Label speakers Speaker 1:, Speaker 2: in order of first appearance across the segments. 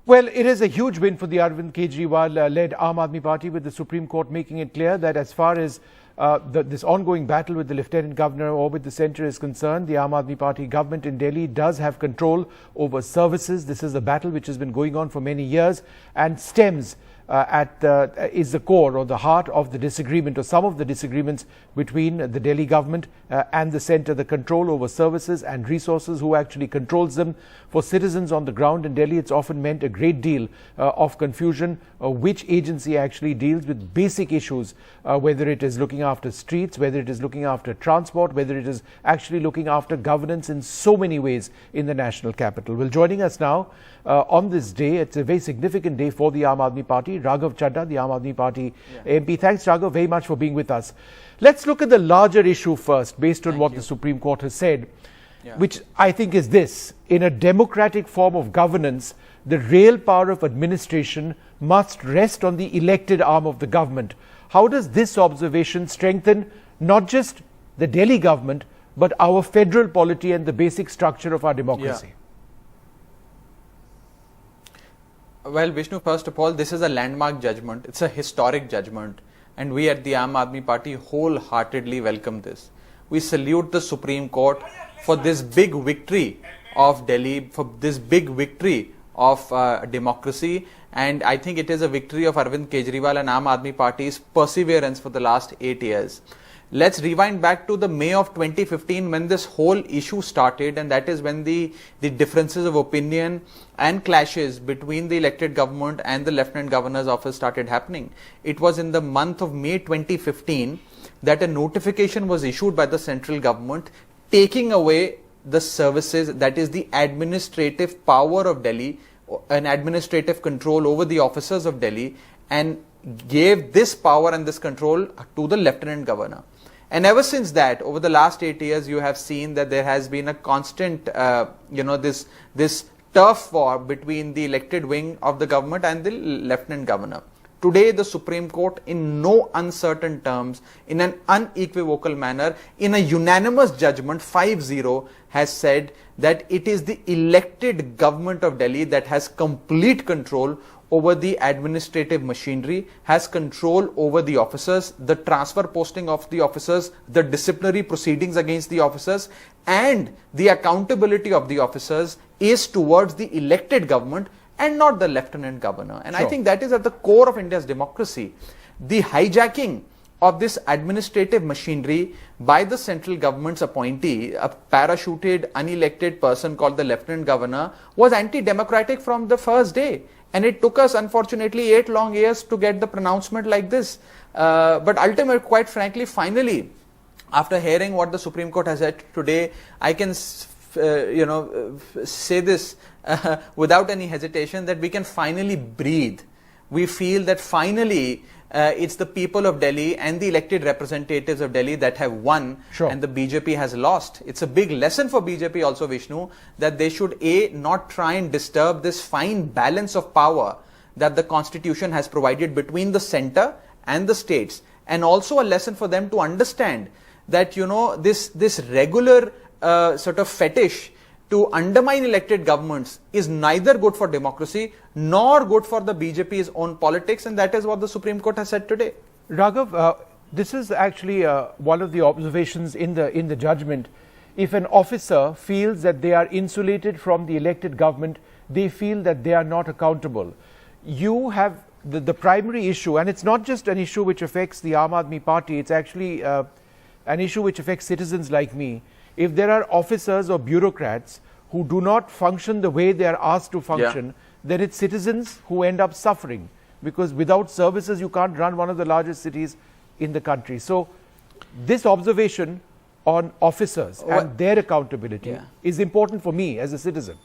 Speaker 1: Well, it is a huge win for the Arvind Kejriwal-led Aam Aadmi Party, with the Supreme Court making it clear that as far as this ongoing battle with the Lieutenant Governor or with the centre is concerned, the Aam Aadmi Party government in Delhi does have control over services. This is a battle which has been going on for many years and stems is the core or the heart of the disagreement, or some of the disagreements between the Delhi government and the centre. The control over services and resources, who actually controls them. For citizens on the ground in Delhi, it's often meant a great deal of confusion which agency actually deals with basic issues, whether it is looking after streets, whether it is looking after transport, whether it is actually looking after governance in so many ways in the national capital. Well, joining us now on this day, it's a very significant day for the Aam Aadmi Party, Raghav Chadha, the Aam Aadmi Party MP. Thanks, Raghav, very much for being with us. Let's look at the larger issue first, based on what the Supreme Court has said, which I think is this: in a democratic form of governance, the real power of administration must rest on the elected arm of the government. How does this observation strengthen not just the Delhi government, but our federal polity and the basic structure of our democracy?
Speaker 2: Well, Vishnu, first of all, this is a landmark judgment. It's a historic judgment. And we at the Aam Aadmi Party wholeheartedly welcome this. We salute the Supreme Court for this big victory of Delhi, for this big victory of democracy. And I think it is a victory of Arvind Kejriwal and Aam Aadmi Party's perseverance for the last 8 years. Let's rewind back to the May of 2015, when this whole issue started, and that is when the differences of opinion and clashes between the elected government and the Lieutenant Governor's office started happening. It was in the month of May 2015 that a notification was issued by the central government taking away the services, that is the administrative power of Delhi, an administrative control over the officers of Delhi, and gave this power and this control to the Lieutenant Governor. And ever since that, over the last 8 years, you have seen that there has been a constant, this turf war between the elected wing of the government and the Lieutenant Governor. Today, the Supreme Court, in no uncertain terms, in an unequivocal manner, in a unanimous judgment, 5-0, has said that it is the elected government of Delhi that has complete control over the administrative machinery, has control over the officers, the transfer posting of the officers, the disciplinary proceedings against the officers, and the accountability of the officers is towards the elected government and not the Lieutenant Governor. And I think that is at the core of India's democracy. The hijacking of this administrative machinery by the central government's appointee, a parachuted, unelected person called the Lieutenant Governor, was anti-democratic from the first day. And it took us, unfortunately, 8 long years to get the pronouncement like this. But ultimately, quite frankly, finally, after hearing what the Supreme Court has said today, I can, say this without any hesitation, that we can finally breathe. We feel that finally it's the people of Delhi and the elected representatives of Delhi that have won, and the BJP has lost. It's a big lesson for BJP also, Vishnu, that they should not try and disturb this fine balance of power that the constitution has provided between the centre and the states, and also a lesson for them to understand that this regular sort of fetish to undermine elected governments is neither good for democracy nor good for the BJP's own politics, and that is what the Supreme Court has said today.
Speaker 1: Raghav, this is actually one of the observations in the judgment. If an officer feels that they are insulated from the elected government, they feel that they are not accountable. You have the primary issue, and it's not just an issue which affects the Aam Aadmi Party, it's actually an issue which affects citizens like me. If there are officers or bureaucrats who do not function the way they are asked to function, then it's citizens who end up suffering, because without services you can't run one of the largest cities in the country. So this observation on officers and their accountability is important for me as a citizen.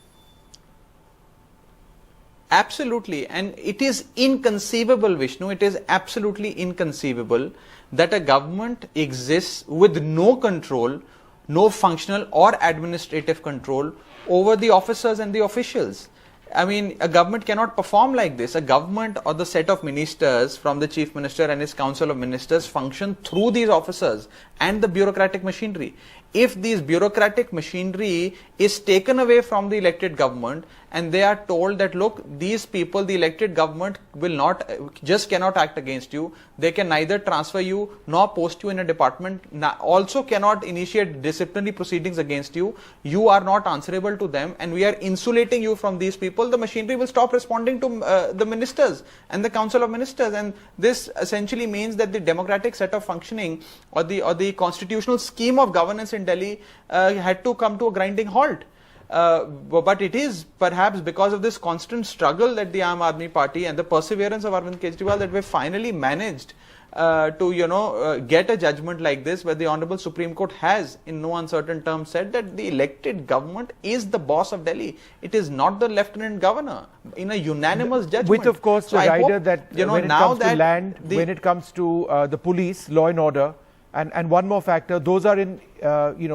Speaker 2: Absolutely. And it is inconceivable, Vishnu, it is absolutely inconceivable that a government exists with no control, no functional or administrative control over the officers and the officials. I mean, a government cannot perform like this. A government or the set of ministers from the Chief Minister and his Council of Ministers function through these officers and the bureaucratic machinery. if these bureaucratic machinery is taken away from the elected government and they are told that, look, these people, the elected government will not, just cannot act against you. They can neither transfer you nor post you in a department, also cannot initiate disciplinary proceedings against you. You are not answerable to them and we are insulating you from these people. The machinery will stop responding to the ministers and the Council of Ministers, and this essentially means that the democratic set of functioning or the constitutional scheme of governance in Delhi had to come to a grinding halt. But it is perhaps because of this constant struggle that the Aam Aadmi Party and the perseverance of Arvind Kejriwal that we finally managed to get a judgment like this, where the Honorable Supreme Court has in no uncertain terms said that the elected government is the boss of Delhi. It is not the Lieutenant Governor, in a unanimous judgment.
Speaker 1: With, of course,
Speaker 2: So
Speaker 1: the
Speaker 2: I
Speaker 1: rider
Speaker 2: hope,
Speaker 1: that
Speaker 2: you know,
Speaker 1: when it
Speaker 2: now
Speaker 1: comes to
Speaker 2: that
Speaker 1: land, when it comes to the police, law and order, and one more factor, those are in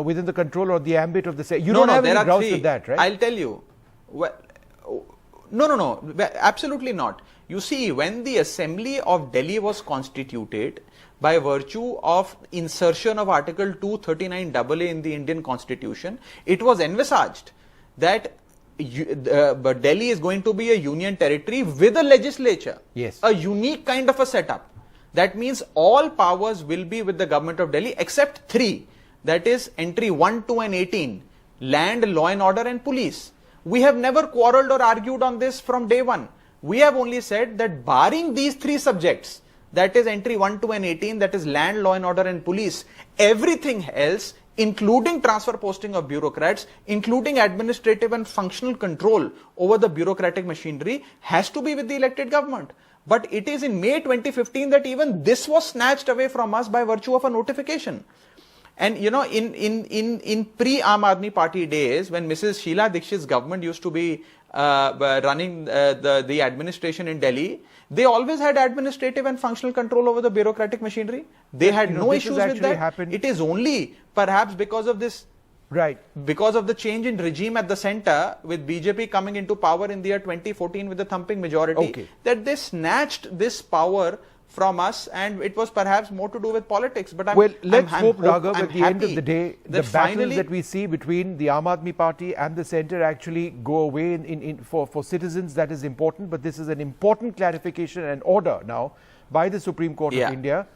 Speaker 1: within the control or the ambit of the state. You don't have any grounds with that, right?
Speaker 2: I'll tell you. Well, no, absolutely not. You see, when the Assembly of Delhi was constituted by virtue of insertion of Article 239AA in the Indian Constitution, it was envisaged that Delhi is going to be a union territory with a legislature.
Speaker 1: Yes.
Speaker 2: A unique kind of a setup. That means all powers will be with the government of Delhi except three. That is entry 1, 2 and 18. Land, law and order and police. We have never quarreled or argued on this from day one. We have only said that barring these three subjects, that is entry 1, 2 and 18, that is land, law and order and police, everything else, including transfer posting of bureaucrats, including administrative and functional control over the bureaucratic machinery, has to be with the elected government. But it is in May 2015 that even this was snatched away from us by virtue of a notification. And you know, in pre-Aam Aadmi Party days, when Mrs. Sheila Dikshit's government used to be running the administration in Delhi, they always had administrative and functional control over the bureaucratic machinery. They had no issues with that. It is only perhaps because of this,
Speaker 1: right,
Speaker 2: because of the change in regime at the center, with BJP coming into power in the year 2014 with a thumping majority, that they snatched this power from us, and it was perhaps more to do with politics. But
Speaker 1: let's hope, Raghav, at the end of the day, the battles that we see between the Aam Aadmi Party and the centre actually go away for citizens. That is important, but this is an important clarification and order now by the Supreme Court of India.